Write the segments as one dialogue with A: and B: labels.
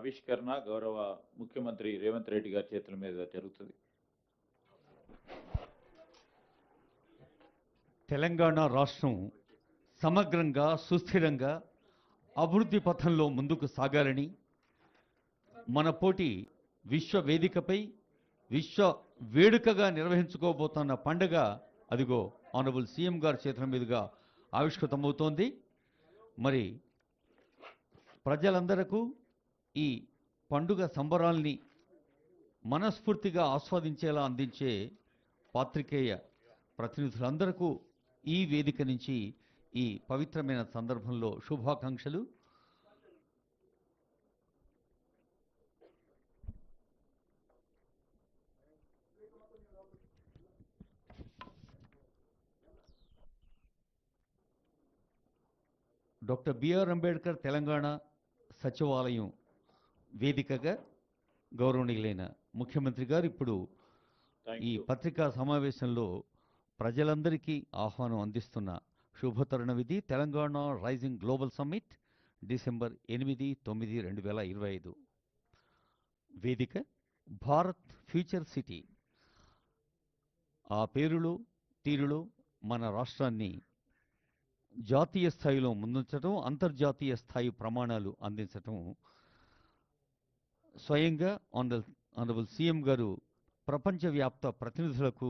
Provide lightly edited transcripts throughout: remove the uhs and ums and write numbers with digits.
A: ఆవిష్కరణ గౌరవ ముఖ్యమంత్రి రేవంత్ రెడ్డి గారి చేతుల మీద జరుగుతుంది.
B: తెలంగాణ రాష్ట్రం సమగ్రంగా సుస్థిరంగా అభివృద్ధి పథంలో ముందుకు సాగాలని మన పోటీ విశ్వ వేదికపై విశ్వ వేడుకగా నిర్వహించుకోబోతున్న పండుగ అదిగో ఆనరబుల్ సీఎం గారి చేతుల మీదుగా ఆవిష్కృతమవుతోంది. మరి ప్రజలందరకు ఈ పండుగ సంబరాల్ని మనస్ఫూర్తిగా ఆస్వాదించేలా అందించే పాత్రికేయ ప్రతినిధులందరకు ఈ వేదిక నుంచి ఈ పవిత్రమైన సందర్భంలో శుభాకాంక్షలు. డాక్టర్ బిఆర్ అంబేద్కర్ తెలంగాణ సచివాలయం వేదికగా గౌరవనీయులైన ముఖ్యమంత్రి గారు ఇప్పుడు ఈ పత్రికా సమావేశంలో ప్రజలందరికీ ఆహ్వానం అందిస్తున్న శుభతరుణం ఇది. Telangana rising global summit December 8, 9, 2025. వేదిక భారత్ ఫ్యూచర్ సిటీ. ఆ పేరులో తీరులో మన రాష్ట్రాన్ని జాతీయ స్థాయిలో ముందుంచడం, అంతర్జాతీయ స్థాయి ప్రమాణాలు అందించటం స్వయంగా ఆనరబుల్ సీఎం గారు ప్రపంచవ్యాప్త ప్రతినిధులకు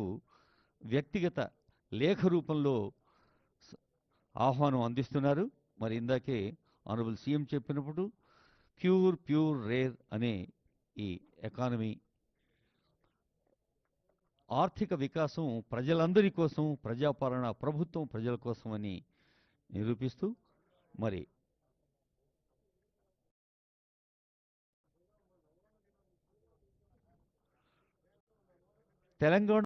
B: వ్యక్తిగత లేఖ రూపంలో ఆహ్వానం అందిస్తున్నారు. మరి ఇందాకే ఆనరబుల్ సీఎం చెప్పినప్పుడు ప్యూర్ రేర్ అనే ఈ ఎకానమీ ఆర్థిక వికాసం ప్రజలందరి కోసం, ప్రజాపాలన ప్రభుత్వం ప్రజల కోసం అని నిరూపిస్తూ మరి తెలంగాణ